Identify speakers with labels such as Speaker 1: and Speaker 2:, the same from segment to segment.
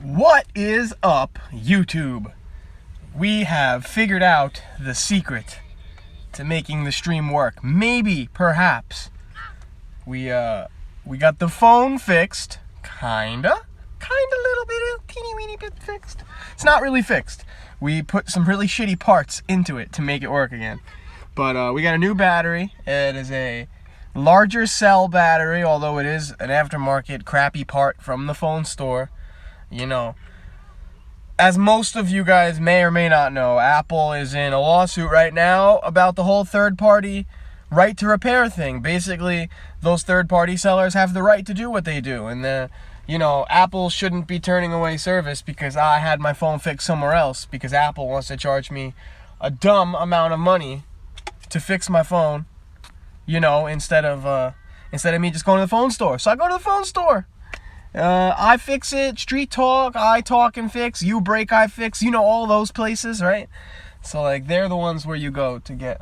Speaker 1: What is up, YouTube? We have figured out the secret to making the stream work. Maybe, perhaps. We got the phone fixed. Kinda, little bit, teeny weeny bit fixed. It's not really fixed. We put some really shitty parts into it to make it work again. But we got a new battery. It is a larger cell battery, although it is an aftermarket crappy part from the phone store. You know, as most of you guys may or may not know, Apple is in a lawsuit right now about the whole third-party right to repair thing. Basically, those third-party sellers have the right to do what they do, and Apple shouldn't be turning away service because I had my phone fixed somewhere else because Apple wants to charge me a dumb amount of money to fix my phone, instead of me just going to the phone store. So I go to the phone store. I fix it, street talk, I talk and fix, you break, I fix, all those places, right? So like they're the ones where you go to get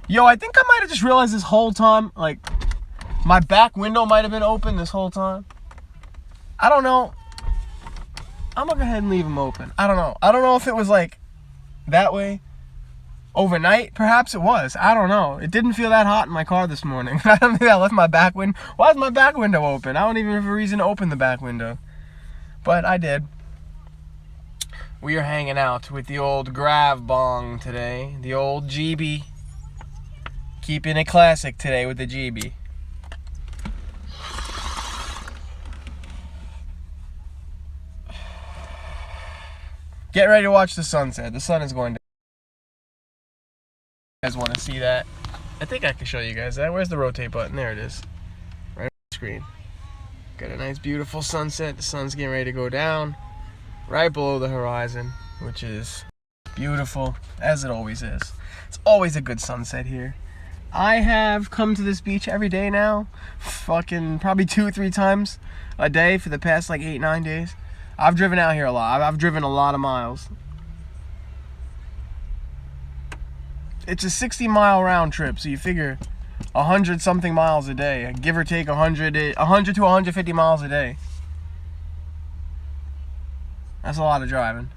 Speaker 1: Yo, I think I might have just realized this whole time, like my back window might have been open this whole time. I don't know. I'm gonna go ahead and leave them open. I don't know if it was like that way overnight. Perhaps it was. I don't know. It didn't feel that hot in my car this morning. I don't think I left my back window. Why is my back window open? I don't even have a reason to open the back window. But I did. We are hanging out with the old Grav Bong today. The old GB. Keeping it classic today with the GB. Get ready to watch the sunset. The sun is going to. You guys want to see that? I think I can show you guys that. Where's the rotate button? There it is. Right on the screen. Got a nice beautiful sunset. The sun's getting ready to go down right below the horizon, which is beautiful, as it always is. It's always a good sunset here. I have come to this beach every day now. Fucking probably 2-3 times a day for the past like 8-9 days. I've driven out here a lot. I've driven a lot of miles. It's a 60-mile round trip, so you figure 100 something miles a day, give or take 100 to 150 miles a day. That's a lot of driving.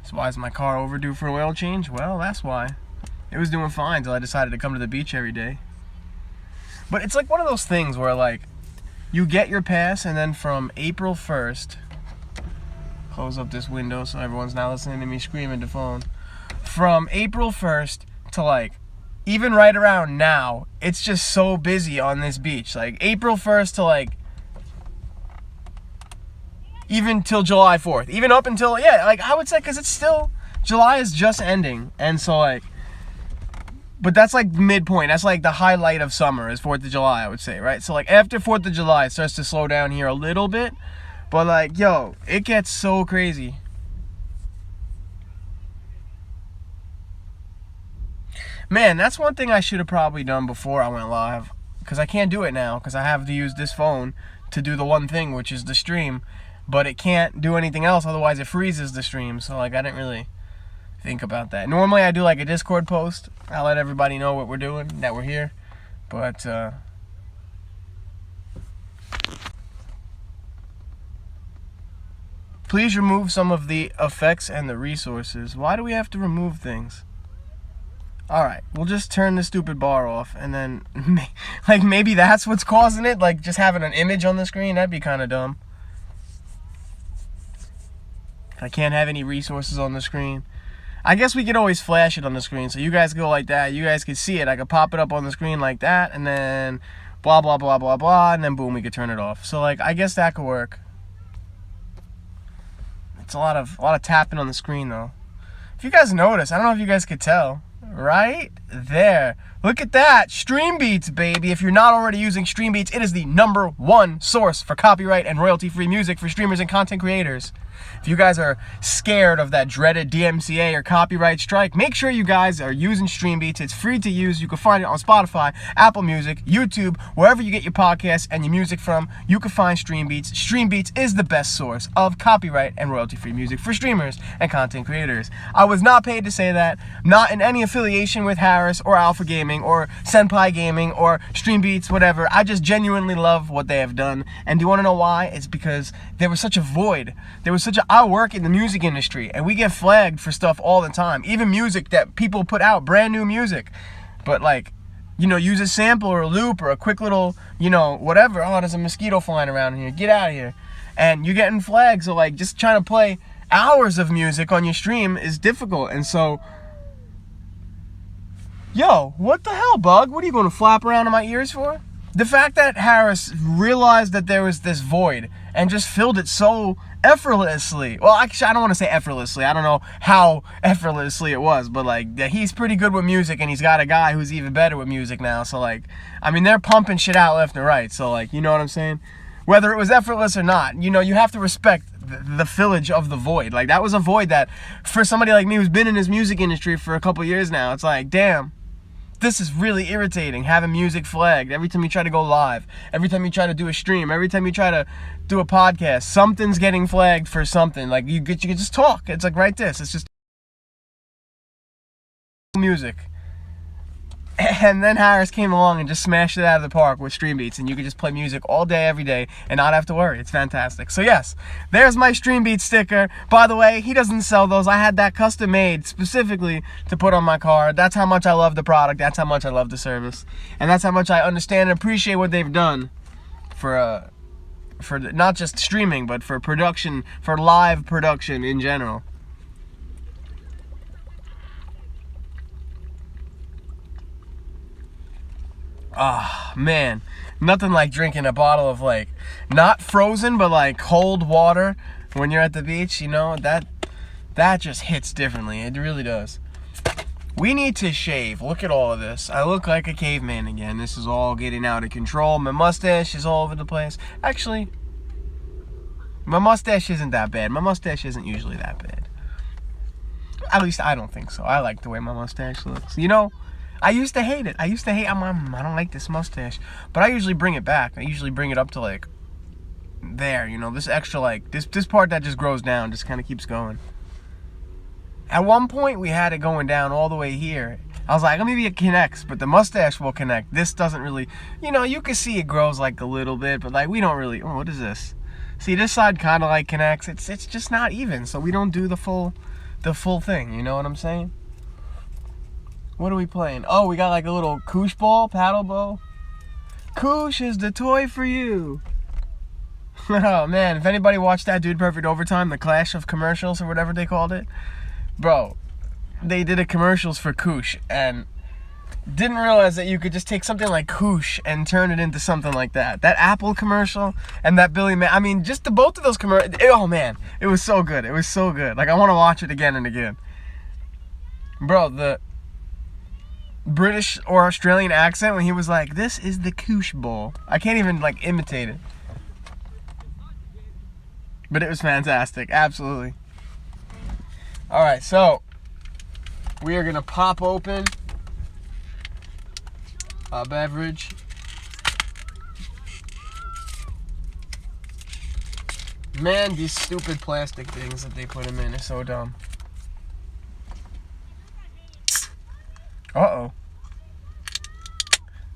Speaker 1: So why is my car overdue for an oil change? Well, that's why. It was doing fine until I decided to come to the beach every day. But it's like one of those things where like you get your pass and then from April 1st, close up this window so everyone's not listening to me scream into phone. From April 1st to like even right around now, it's just so busy on this beach. Like April 1st to like even till July 4th. Even up until, like I would say, because it's still, July is just ending. And so like, but that's like midpoint. That's like the highlight of summer is 4th of July, I would say, right? So like after 4th of July, it starts to slow down here a little bit. But like, yo, it gets so crazy. Man, that's one thing I should have probably done before I went live. Because I can't do it now. Because I have to use this phone to do the one thing, which is the stream. But it can't do anything else, otherwise it freezes the stream. So like, I didn't really think about that. Normally I do like a Discord post. I let everybody know what we're doing, that we're here. But please remove some of the effects and the resources. Why do we have to remove things? Alright, we'll just turn the stupid bar off and then like maybe that's what's causing it, like just having an image on the screen. That'd be kind of dumb. I can't have any resources on the screen. I guess we could always flash it on the screen, so you guys go like that, you guys can see it. I could pop it up on the screen like that, and then blah, blah, blah, blah, blah, and then boom, we could turn it off. So like, I guess that could work. It's a lot of tapping on the screen though. If you guys notice, I don't know if you guys could tell, right there. Look at that, Stream Beats, baby. If you're not already using Stream Beats, it is the #1 source for copyright and royalty-free music for streamers and content creators. If you guys are scared of that dreaded DMCA or copyright strike, make sure you guys are using StreamBeats. It's free to use. You can find it on Spotify, Apple Music, YouTube, wherever you get your podcasts and your music from, you can find StreamBeats. StreamBeats is the best source of copyright and royalty-free music for streamers and content creators. I was not paid to say that, not in any affiliation with Harris or Alpha Gaming or Senpai Gaming or StreamBeats, whatever. I just genuinely love what they have done. And do you want to know why? It's because there was such a void. I work in the music industry and we get flagged for stuff all the time. Even music that people put out, brand new music. But like, you know, use a sample or a loop or a quick little, you know, whatever. Oh, there's a mosquito flying around here. Get out of here. And you're getting flagged. So like just trying to play hours of music on your stream is difficult. And so, yo, what the hell, Bug? What are you going to flap around in my ears for? The fact that Harris realized that there was this void and just filled it so effortlessly. Well, actually, I don't want to say effortlessly. I don't know how effortlessly it was, but like, he's pretty good with music, and he's got a guy who's even better with music now. So like, I mean, they're pumping shit out left and right. So like, you know what I'm saying? Whether it was effortless or not, you know, you have to respect the fillage of the void. Like, that was a void that, for somebody like me who's been in this music industry for a couple years now, it's like, damn. This is really irritating, having music flagged every time you try to go live, every time you try to do a stream, every time you try to do a podcast, something's getting flagged for something. Like, you can just talk. It's like, write this. It's just music. And then Harris came along and just smashed it out of the park with StreamBeats, and you could just play music all day, every day, and not have to worry. It's fantastic. So yes, there's my StreamBeats sticker. By the way, he doesn't sell those. I had that custom made specifically to put on my car. That's how much I love the product. That's how much I love the service, and that's how much I understand and appreciate what they've done for not just streaming, but for production, for live production in general. Ah, man, nothing like drinking a bottle of, like, not frozen, but like cold water when you're at the beach. You know, that just hits differently. It really does. We need to shave. Look at all of this. I look like a caveman again. This is all getting out of control. My mustache is all over the place. Actually, my mustache isn't that bad. My mustache isn't usually that bad. At least I don't think so. I like the way my mustache looks. You know, I used to hate it. I don't like this mustache. But I usually bring it back. I usually bring it up to, like, there, you know, this extra, like, this part that just grows down just kind of keeps going. At one point, we had it going down all the way here. I was like, maybe it connects, but the mustache will connect. This doesn't really, you know, you can see it grows, like, a little bit, but, like, we don't really, oh, what is this? See, this side kind of, like, connects. It's just not even, so we don't do the full thing, you know what I'm saying? What are we playing? Oh, we got like a little koosh ball, paddle ball. Koosh is the toy for you. Oh man, if anybody watched that Dude Perfect Overtime, the clash of commercials or whatever they called it, bro, they did a commercials for Koosh and didn't realize that you could just take something like Koosh and turn it into something like that. That Apple commercial and that Billy Man, I mean, just both of those commercials, oh man, it was so good. It was so good. Like, I want to watch it again and again. Bro, the British or Australian accent when he was like, this is the koosh bowl. I can't even, like, imitate it. But it was fantastic. Absolutely. Alright, so we are going to pop open a beverage. Man, these stupid plastic things that they put them in are so dumb. Uh-oh.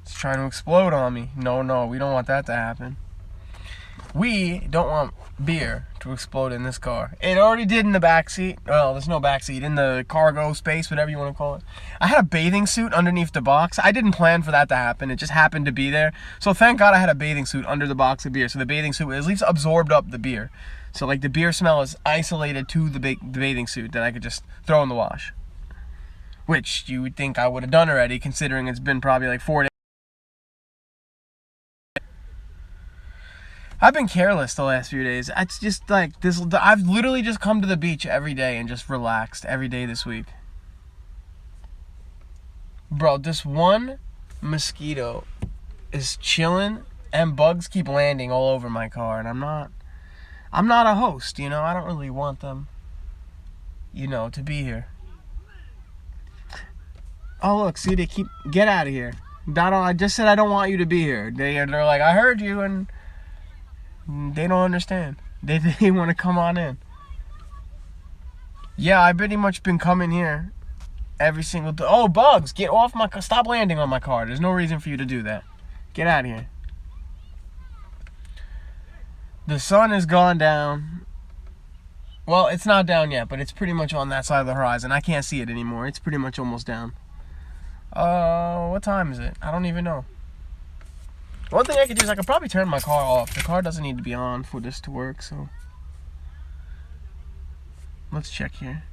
Speaker 1: It's trying to explode on me. No, we don't want that to happen. We don't want beer to explode in this car. It already did in the back seat. Well, there's no back seat. In the cargo space, whatever you want to call it. I had a bathing suit underneath the box. I didn't plan for that to happen. It just happened to be there. So thank God I had a bathing suit under the box of beer. So the bathing suit at least absorbed up the beer. So like the beer smell is isolated to the bathing suit that I could just throw in the wash. Which you would think I would have done already, considering it's been probably like 4 days. I've been careless the last few days. It's just like this. I've literally just come to the beach every day and just relaxed every day this week. Bro, this one mosquito is chilling and bugs keep landing all over my car, and I'm I'm not a host, you know. I don't really want them, to be here. Oh, look, see, they keep, get out of here. Donald, I just said I don't want you to be here. They're like, I heard you, and they don't understand. They want to come on in. Yeah, I've pretty much been coming here every single day. Oh, Bugs, get off my car. Stop landing on my car. There's no reason for you to do that. Get out of here. The sun has gone down. Well, it's not down yet, but it's pretty much on that side of the horizon. I can't see it anymore. It's pretty much almost down. What time is it? I don't even know. One thing I could do is I could probably turn my car off. The car doesn't need to be on for this to work, so let's check here.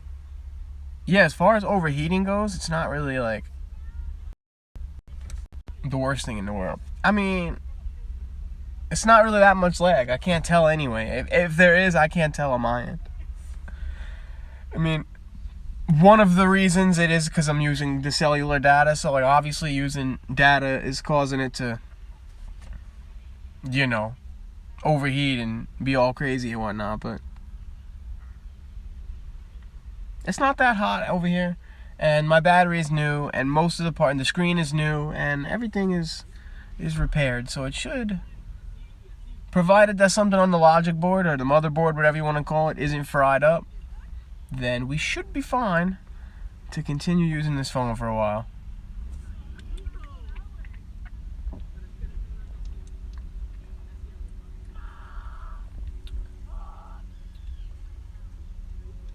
Speaker 1: Yeah, as far as overheating goes, it's not really like the worst thing in the world. I mean, it's not really that much lag. I can't tell anyway. If there is, I can't tell on my end. I mean, one of the reasons it is because I'm using the cellular data, so like obviously using data is causing it to, overheat and be all crazy and whatnot, but it's not that hot over here, and my battery is new, and most of the part, and the screen is new, and everything is repaired, so it should, provided that something on the logic board or the motherboard, whatever you want to call it, isn't fried up, then we should be fine to continue using this phone for a while.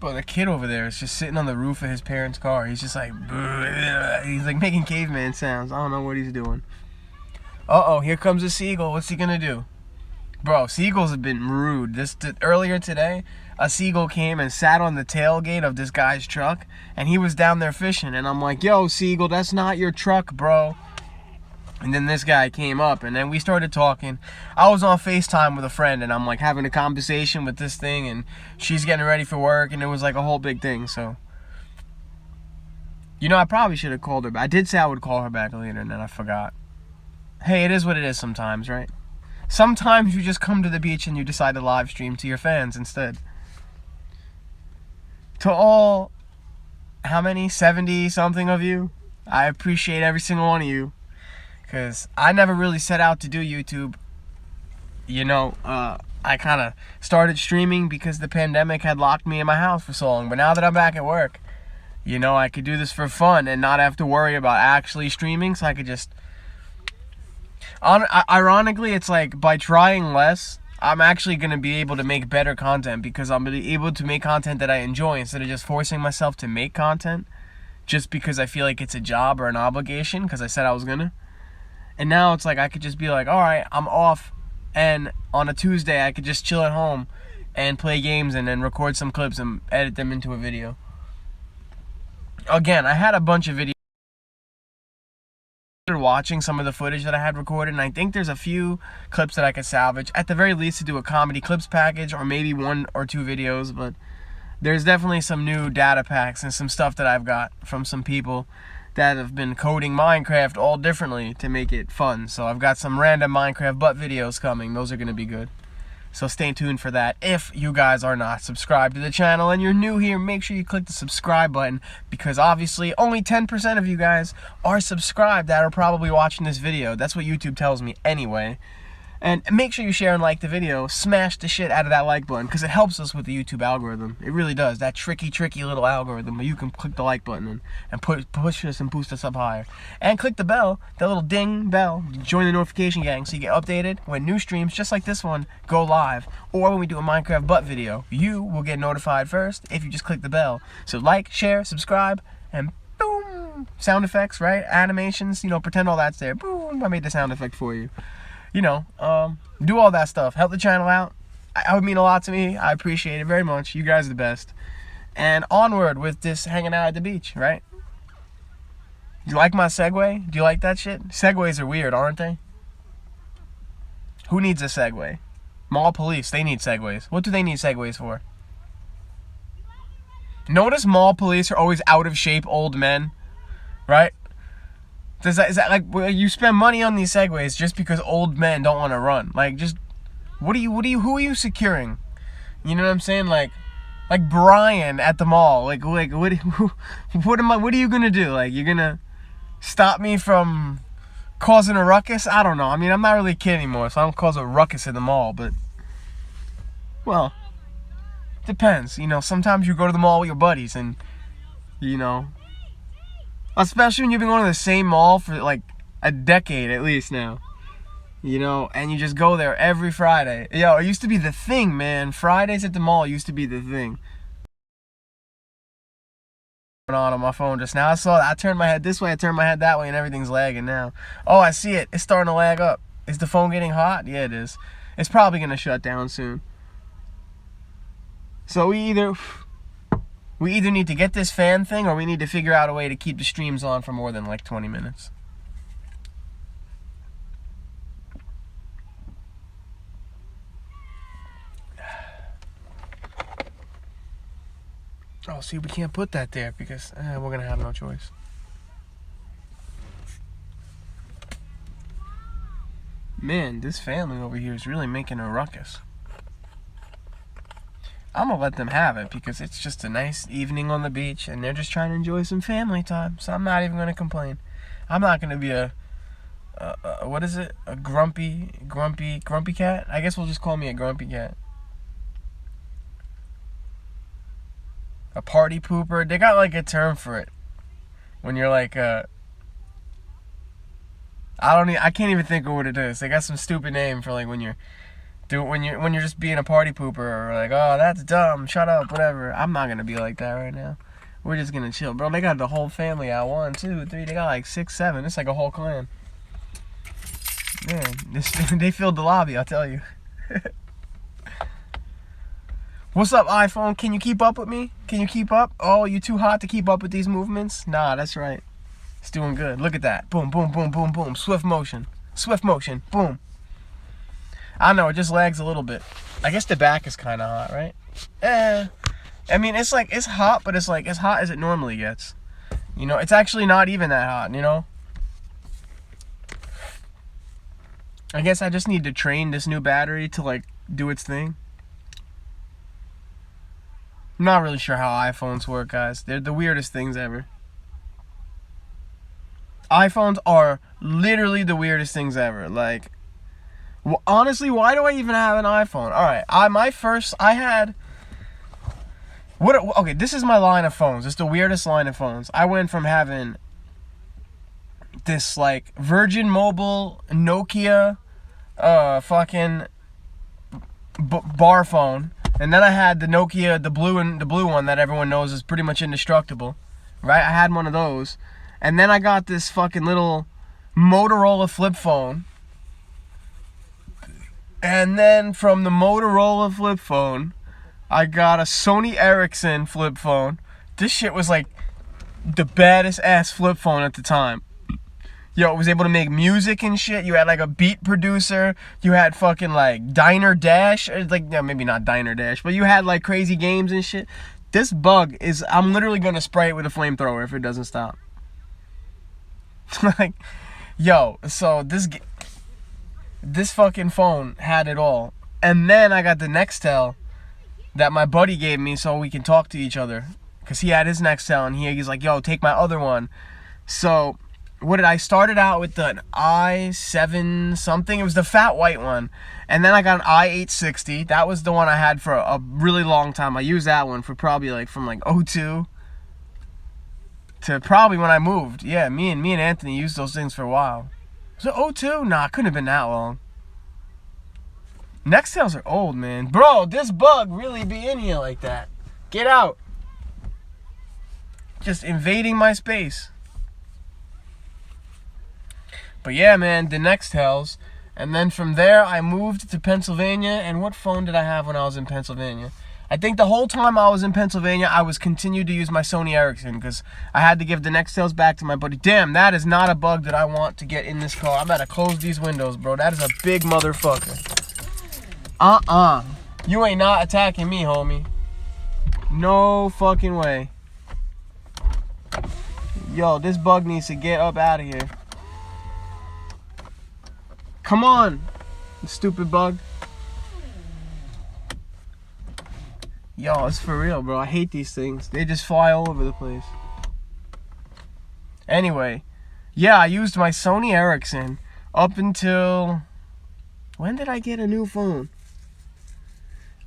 Speaker 1: But the kid over there is just sitting on the roof of his parents' car. He's just like, he's like making caveman sounds. I don't know what he's doing. Uh-oh, here comes a seagull. What's he gonna do? Bro, seagulls have been rude. Earlier today, a seagull came and sat on the tailgate of this guy's truck, and he was down there fishing. And I'm like, yo, seagull, that's not your truck, bro. And then this guy came up, and then we started talking. I was on FaceTime with a friend, and I'm like having a conversation with this thing, and she's getting ready for work, and it was like a whole big thing. So, I probably should have called her back. I did say I would call her back later, and then I forgot. Hey, it is what it is sometimes, right? Sometimes you just come to the beach and you decide to live stream to your fans instead. To all, how many? 70 something of you? I appreciate every single one of you. Because I never really set out to do YouTube. I kind of started streaming because the pandemic had locked me in my house for so long. But now that I'm back at work, I could do this for fun and not have to worry about actually streaming. So I could just... Ironically, it's like by trying less, I'm actually going to be able to make better content because I'm going to be able to make content that I enjoy instead of just forcing myself to make content just because I feel like it's a job or an obligation because I said I was going to. And now it's like I could just be like, all right, I'm off, and on a Tuesday I could just chill at home and play games and then record some clips and edit them into a video. Again, I had a bunch of videos. Watching some of the footage that I had recorded, and I think there's a few clips that I could salvage, at the very least to do a comedy clips package or maybe 1 or 2 videos, but there's definitely some new data packs and some stuff that I've got from some people that have been coding Minecraft all differently to make it fun. So I've got some random Minecraft butt videos coming. Those are going to be good. So stay tuned for that. If you guys are not subscribed to the channel and you're new here, make sure you click the subscribe button because obviously only 10% of you guys are subscribed that are probably watching this video. That's what YouTube tells me anyway. And make sure you share and like the video. Smash the shit out of that like button because it helps us with the YouTube algorithm. It really does. That tricky little algorithm where you can click the like button and push us and boost us up higher. And click the bell, that little ding bell, join the notification gang so you get updated when new streams just like this one go live. Or when we do a Minecraft butt video, you will get notified first if you just click the bell. So like, share, subscribe, and boom! Sound effects, right? Animations, pretend all that's there. Boom! I made the sound effect for you. Do all that stuff. Help the channel out. It would mean a lot to me. I appreciate it very much. You guys are the best. And onward with this hanging out at the beach, right? You like my segue? Do you like that shit? Segways are weird, aren't they? Who needs a segue? Mall police, they need segways. What do they need segways for? Notice mall police are always out of shape old men, right? Is that like you spend money on these segways just because old men don't want to run? Like, just who are you securing? You know what I'm saying? Like Brian at the mall. Like what what are you gonna do? Like, you're gonna stop me from causing a ruckus? I don't know. I mean, I'm not really a kid anymore, so I don't cause a ruckus in the mall, but, well, depends. You know, sometimes you go to the mall with your buddies and, you know, especially when you've been going to the same mall for like a decade at least now, you know, and you just go there every Friday. Yo, it used to be the thing, man. Fridays at the mall used to be the thing. On my phone just now. I saw that. I turned my head this way, I turned my head that way, and everything's lagging now. Oh, I see it. It's starting to lag up. Is the phone getting hot? Yeah, it is. It's probably going to shut down soon. So we either need to get this fan thing, or we need to figure out a way to keep the streams on for more than like 20 minutes. Oh, see, we can't put that there because we're going to have no choice. Man, this family over here is really making a ruckus. I'm going to let them have it because it's just a nice evening on the beach and they're just trying to enjoy some family time. So I'm not even going to complain. I'm not going to be a what is it? A grumpy cat? I guess we'll just call me a grumpy cat. A party pooper. They got like a term for it. When you're like I can't even think of what it is. They got some stupid name for like when you're just being a party pooper, or like, oh, that's dumb, shut up, whatever. I'm not gonna be like that right now. We're just gonna chill, bro. They got the whole family out. 1, 2, 3. They got like 6, 7. It's like a whole clan. Man, they filled the lobby, I'll tell you. What's up, iPhone? Can you keep up with me? Can you keep up? Oh, you too hot to keep up with these movements? Nah, that's right. It's doing good. Look at that. Boom, boom, boom, boom, boom. Swift motion. Swift motion. Boom. I know, it just lags a little bit. I guess the back is kind of hot, right? I mean, it's like, it's hot, but it's like as hot as it normally gets. You know, it's actually not even that hot, you know? I guess I just need to train this new battery to, like, do its thing. I'm not really sure how iPhones work, guys. They're the weirdest things ever. iPhones are literally the weirdest things ever. Like, well, honestly, why do I even have an iPhone? All right, I had okay, this is my line of phones. It's the weirdest line of phones. I went from having this like Virgin Mobile Nokia fucking bar phone, and then I had the Nokia, the blue one that everyone knows is pretty much indestructible, right? I had one of those, and then I got this fucking little Motorola flip phone, and then from the Motorola flip phone, I got a Sony Ericsson flip phone. This shit was like the baddest ass flip phone at the time. Yo, it was able to make music and shit. You had like a beat producer. You had fucking like Diner Dash. Like, no, maybe not Diner Dash, but you had like crazy games and shit. This bug is, I'm literally gonna spray it with a flamethrower if it doesn't stop. Like, yo, so this fucking phone had it all. And then I got the Nextel that my buddy gave me so we can talk to each other. Because he had his Nextel and he's like, yo, take my other one. So I started out with the i7 something. It was the fat white one. And then I got an i860. That was the one I had for a really long time. I used that one for probably like from like 02 to probably when I moved. Yeah, me and Anthony used those things for a while. Was it 02? Nah, it couldn't have been that long. Nextels are old, man. Bro, this bug really be in here like that. Get out. Just invading my space. But yeah, man, the Nextels. And then from there, I moved to Pennsylvania. And what phone did I have when I was in Pennsylvania? I think the whole time I was in Pennsylvania, I was continued to use my Sony Ericsson because I had to give the Nextels back to my buddy. Damn, that is not a bug that I want to get in this car. I'm about to close these windows, bro. That is a big motherfucker. You ain't not attacking me, homie. No fucking way. Yo, this bug needs to get up out of here. Come on, you stupid bug. Yo, it's for real, bro. I hate these things. They just fly all over the place. Anyway, yeah, I used my Sony Ericsson up until... When did I get a new phone?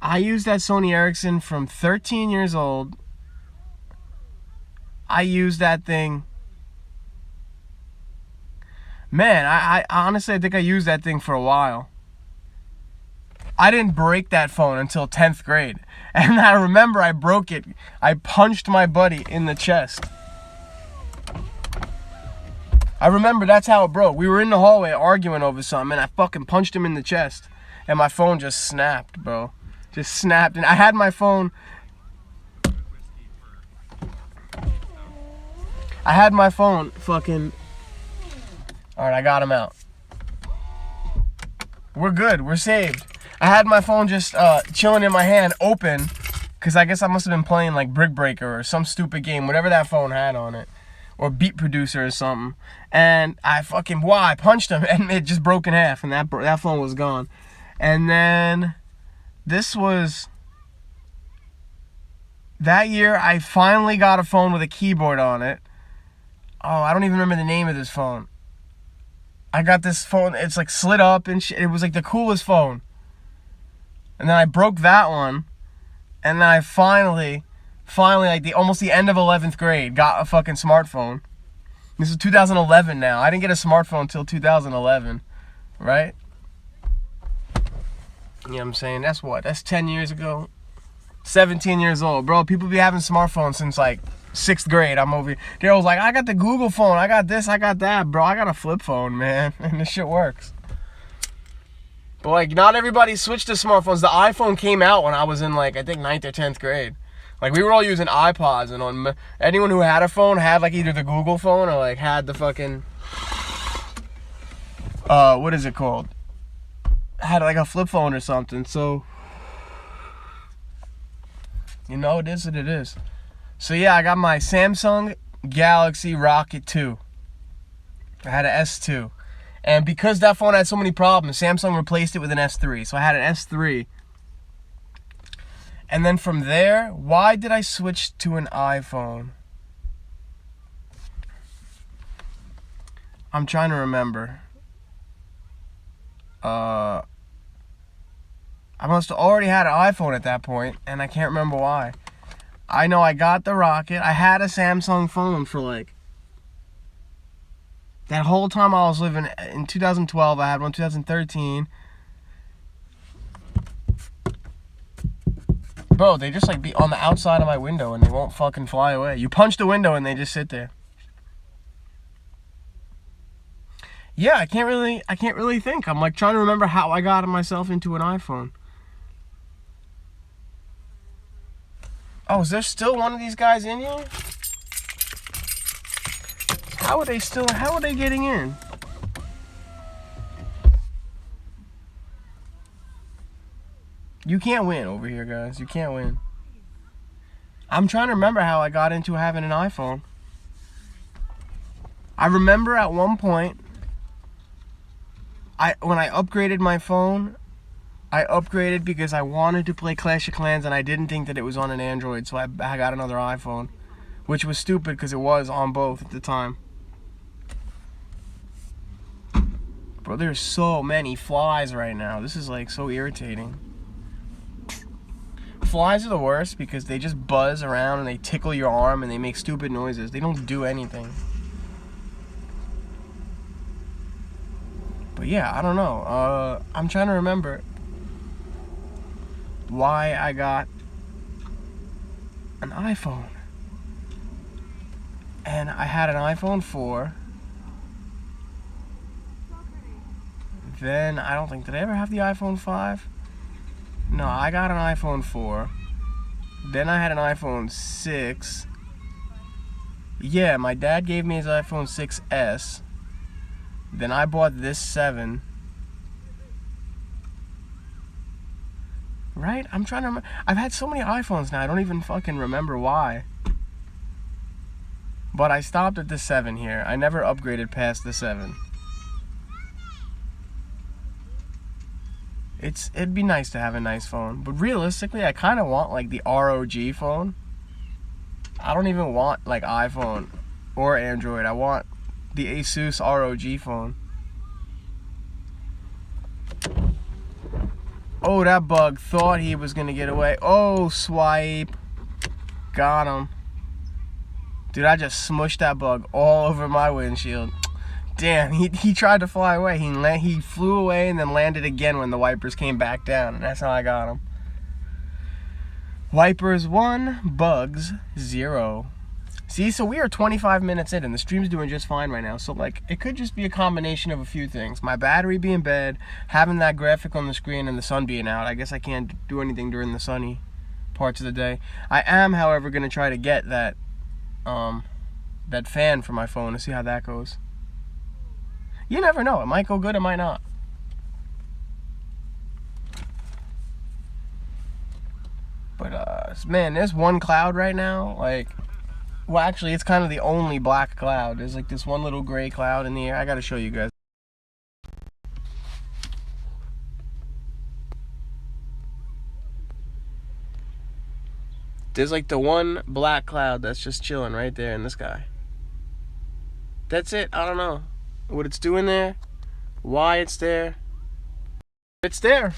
Speaker 1: I used that Sony Ericsson from 13 years old. I used that thing... Man, I honestly, I think I used that thing for a while. I didn't break that phone until 10th grade. And I remember I broke it. I punched my buddy in the chest. I remember that's how it broke. We were in the hallway arguing over something, and I fucking punched him in the chest. And my phone just snapped, bro. Just snapped. And I had my phone... fucking... Alright, I got him out. We're good. We're saved. I had my phone just chilling in my hand, open, because I guess I must have been playing like Brick Breaker or some stupid game, whatever that phone had on it, or Beat Producer or something. And I punched him, and it just broke in half, and that phone was gone. And then this was that year. I finally got a phone with a keyboard on it. Oh, I don't even remember the name of this phone. I got this phone, it's like slid up and shit. It was like the coolest phone. And then I broke that one. And then I finally, like almost the end of 11th grade, got a fucking smartphone. This is 2011 now. I didn't get a smartphone until 2011, right? You know what I'm saying? That's what? That's 10 years ago. 17 years old. Bro, people be having smartphones since like 6th grade. I'm over here. Daryl's like, I got the Google phone. I got this. I got that. Bro, I got a flip phone, man. And this shit works. But like, not everybody switched to smartphones. The iPhone came out when I was in like, I think 9th or 10th grade. Like, we were all using iPods. And anyone who had a phone had like either the Google phone or like had the fucking... what is it called? Had like a flip phone or something. So... You know, it is what it is. So yeah, I got my Samsung Galaxy Rocket 2. I had an S2. And because that phone had so many problems, Samsung replaced it with an S3. So I had an S3. And then from there, why did I switch to an iPhone? I'm trying to remember. I must have already had an iPhone at that point, and I can't remember why. I know I got the Rocket. I had a Samsung phone for like... That whole time I was living... In 2012, I had one. 2013. Bro, they just like be on the outside of my window and they won't fucking fly away. You punch the window and they just sit there. Yeah, I can't really think. I'm like trying to remember how I got myself into an iPhone. Oh, is there still one of these guys in here? How are they getting in? You can't win over here, guys. You can't win. I'm trying to remember how I got into having an iPhone. I remember at one point, when I upgraded my phone, I upgraded because I wanted to play Clash of Clans and I didn't think that it was on an Android, so I got another iPhone, which was stupid because it was on both at the time. Bro, there's so many flies right now. This is like so irritating. Flies are the worst because they just buzz around and they tickle your arm and they make stupid noises. They don't do anything. But yeah, I don't know. I'm trying to remember why I got an iPhone. And I had an iPhone 4. Then, I don't think, did I ever have the iPhone 5? No, I got an iPhone 4. Then I had an iPhone 6. Yeah, my dad gave me his iPhone 6S. Then I bought this 7. Right? I'm trying to remember. I've had so many iPhones now, I don't even fucking remember why. But I stopped at the 7 here. I never upgraded past the 7. It'd be nice to have a nice phone, but realistically, I kind of want like the ROG phone. I don't even want like iPhone or Android. I want the Asus ROG phone. Oh, that bug thought he was gonna get away. Oh, swipe. Got him. Dude, I just smushed that bug all over my windshield. Damn, he tried to fly away. He flew away and then landed again when the wipers came back down, and that's how I got him. Wipers 1, bugs 0. See, so we are 25 minutes in, and the stream's doing just fine right now. So, like, it could just be a combination of a few things. My battery being bad, having that graphic on the screen, and the sun being out. I guess I can't do anything during the sunny parts of the day. I am, however, going to try to get that fan for my phone to see how that goes. You never know. It might go good, it might not. But, man, there's one cloud right now. Like, well, actually, it's kind of the only black cloud. There's, like, this one little gray cloud in the air. I gotta show you guys. There's, like, the one black cloud that's just chilling right there in the sky. That's it. I don't know what it's doing there, why it's there. It's there.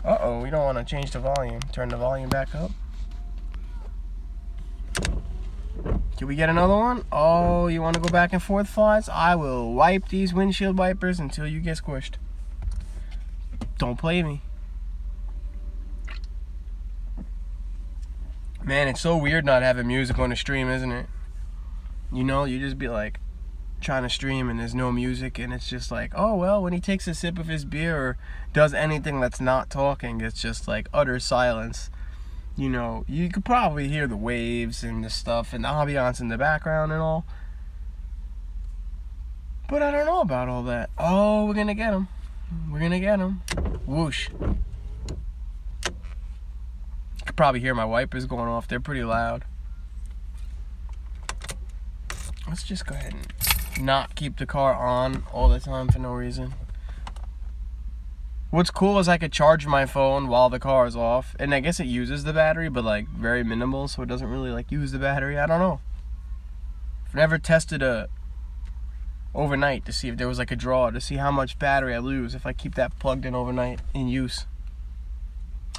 Speaker 1: Uh-oh, we don't want to change the volume. Turn the volume back up. Can we get another one? Oh, you want to go back and forth, Flies? I will wipe these windshield wipers until you get squished. Don't play me. Man, it's so weird not having music on the stream, isn't it? You know, you just be like trying to stream and there's no music, and it's just like, oh well, when he takes a sip of his beer or does anything that's not talking, it's just like utter silence. You know, you could probably hear the waves and the stuff and the ambiance in the background and all, but I don't know about all that. Oh, we're gonna get him. We're gonna get him. Whoosh. You could probably hear my wipers going off. They're pretty loud. Let's just go ahead and not keep the car on all the time for no reason. What's cool is I could charge my phone while the car is off, and I guess it uses the battery, but like very minimal, so it doesn't really like use the battery. I don't know. I've never tested overnight to see if there was like a draw to see how much battery I lose if I keep that plugged in overnight in use.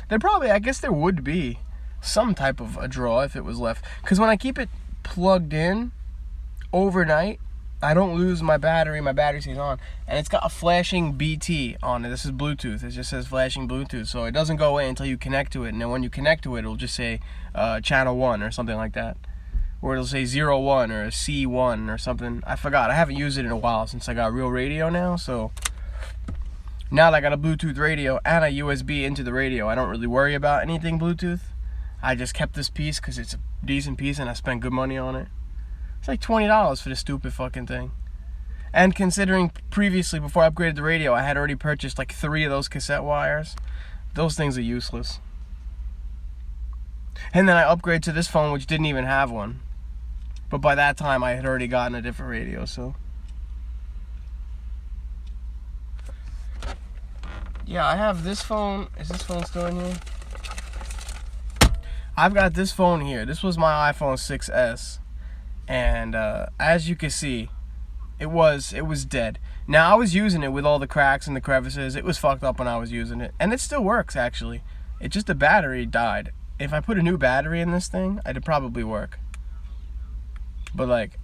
Speaker 1: There probably, I guess there would be some type of a draw if it was left, because when I keep it plugged in overnight, I don't lose my battery stays on, and it's got a flashing BT on it. This is Bluetooth. It just says flashing Bluetooth, so it doesn't go away until you connect to it, and then when you connect to it, it'll just say channel 1 or something like that, or it'll say 01 or C1 or something. I forgot. I haven't used it in a while since I got real radio now, so now that I got a Bluetooth radio and a USB into the radio, I don't really worry about anything Bluetooth. I just kept this piece because it's a decent piece and I spent good money on it. It's like $20 for this stupid fucking thing. And considering previously, before I upgraded the radio, I had already purchased like 3 of those cassette wires. Those things are useless. And then I upgraded to this phone, which didn't even have one. But by that time, I had already gotten a different radio, so. Yeah, I have this phone. Is this phone still in here? I've got this phone here. This was my iPhone 6S. And as you can see, it was dead. Now, I was using it with all the cracks and the crevices. It was fucked up when I was using it, and it still works actually. It just, the battery died. If I put a new battery in this thing, it'd probably work. But like,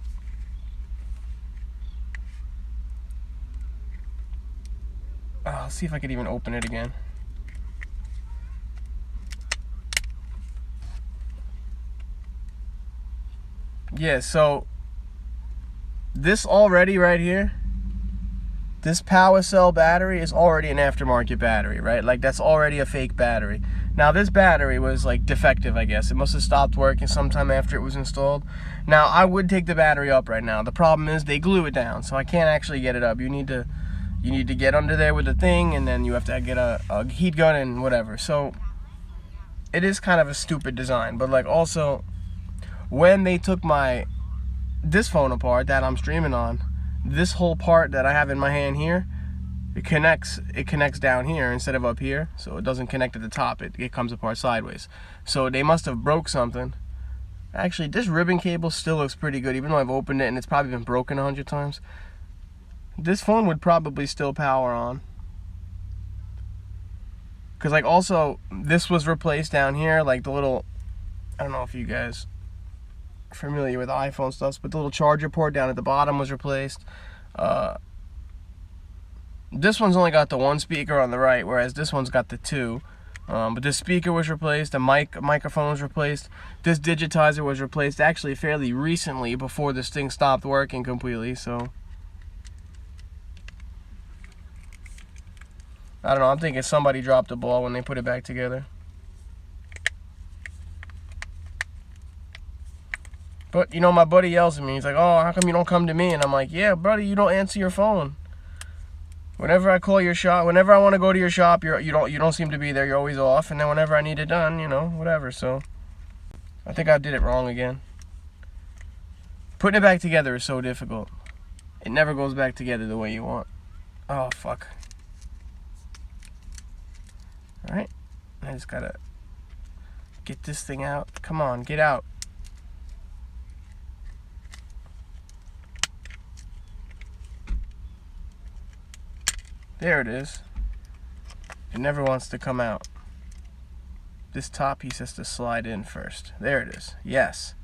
Speaker 1: I'll see if I could even open it again. Yeah, so this already right here, this power cell battery is already an aftermarket battery, right? Like, that's already a fake battery. Now, this battery was like defective, I guess. It must have stopped working sometime after it was installed. Now, I would take the battery up right now. The problem is they glue it down, so I can't actually get it up. You need to get under there with the thing, and then you have to get a heat gun and whatever. So it is kind of a stupid design, but like, also, when they took this phone apart that I'm streaming on, this whole part that I have in my hand here, It connects down here instead of up here, so it doesn't connect at the top. It comes apart sideways. So they must have broke something. Actually, this ribbon cable still looks pretty good, even though I've opened it and it's probably been broken 100 times. This phone would probably still power on. Because, like, also, this was replaced down here, like the little, I don't know if you guys are familiar with iPhone stuff, but the little charger port down at the bottom was replaced. This one's only got the one speaker on the right, whereas this one's got the two. But this speaker was replaced, the microphone was replaced, this digitizer was replaced actually fairly recently before this thing stopped working completely, so I don't know, I'm thinking somebody dropped the ball when they put it back together. But, you know, my buddy yells at me, he's like, oh, how come you don't come to me? And I'm like, yeah, buddy, you don't answer your phone. Whenever I call your shop, whenever I want to go to your shop, you don't seem to be there. You're always off. And then whenever I need it done, you know, whatever. So I think I did it wrong again. Putting it back together is so difficult. It never goes back together the way you want. Oh, fuck. All right. I just gotta get this thing out. Come on, get out. There it is. It never wants to come out. This top piece has to slide in first. There it is. Yes.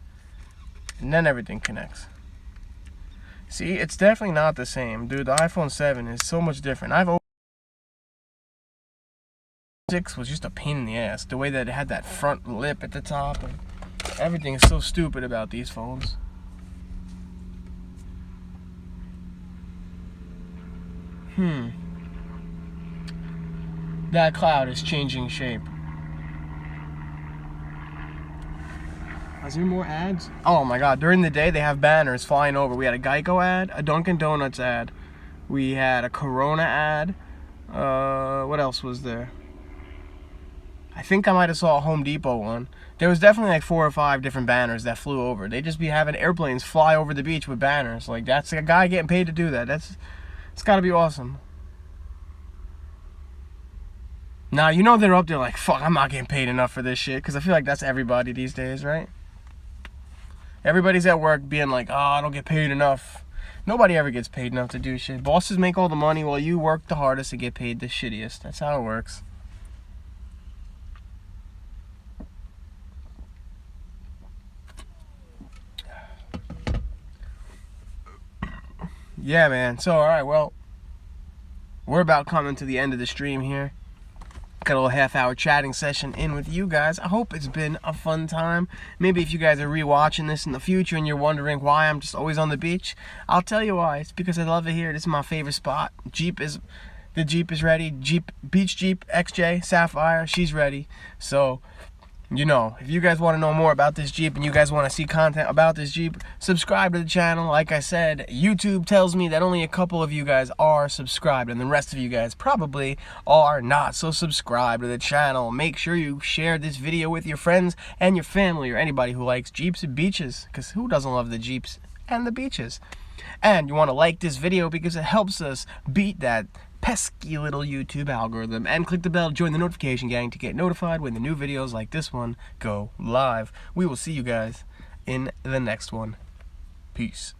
Speaker 1: And then everything connects. See, it's definitely not the same. Dude, the iPhone 7 is so much different. I've opened 6 was just a pain in the ass. The way that it had that front lip at the top. And everything is so stupid about these phones. That cloud is changing shape. Is there more ads? Oh my god, during the day they have banners flying over. We had a Geico ad, a Dunkin' Donuts ad. We had a Corona ad. What else was there? I think I might have saw a Home Depot one. There was definitely like 4 or 5 different banners that flew over. They just be having airplanes fly over the beach with banners. Like, that's a guy getting paid to do that. It's gotta be awesome. Now, you know they're up there like, fuck, I'm not getting paid enough for this shit. Because I feel like that's everybody these days, right? Everybody's at work being like, oh, I don't get paid enough. Nobody ever gets paid enough to do shit. Bosses make all the money while you work the hardest to get paid the shittiest. That's how it works. Yeah, man. So, alright, well, we're about coming to the end of the stream here. Got a little half-hour chatting session in with you guys. I hope it's been a fun time. Maybe if you guys are rewatching this in the future and you're wondering why I'm just always on the beach, I'll tell you why. It's because I love it here. This is my favorite spot. The Jeep is ready. Beach Jeep XJ Sapphire, she's ready. So, you know, if you guys want to know more about this Jeep and you guys want to see content about this Jeep, subscribe to the channel. Like I said, YouTube tells me that only a couple of you guys are subscribed and the rest of you guys probably are not. So subscribe to the channel. Make sure you share this video with your friends and your family or anybody who likes Jeeps and beaches, because who doesn't love the Jeeps and the beaches? And you want to like this video because it helps us beat that pesky little YouTube algorithm, and click the bell to join the notification gang to get notified when the new videos like this one go live. We will see you guys in the next one. Peace.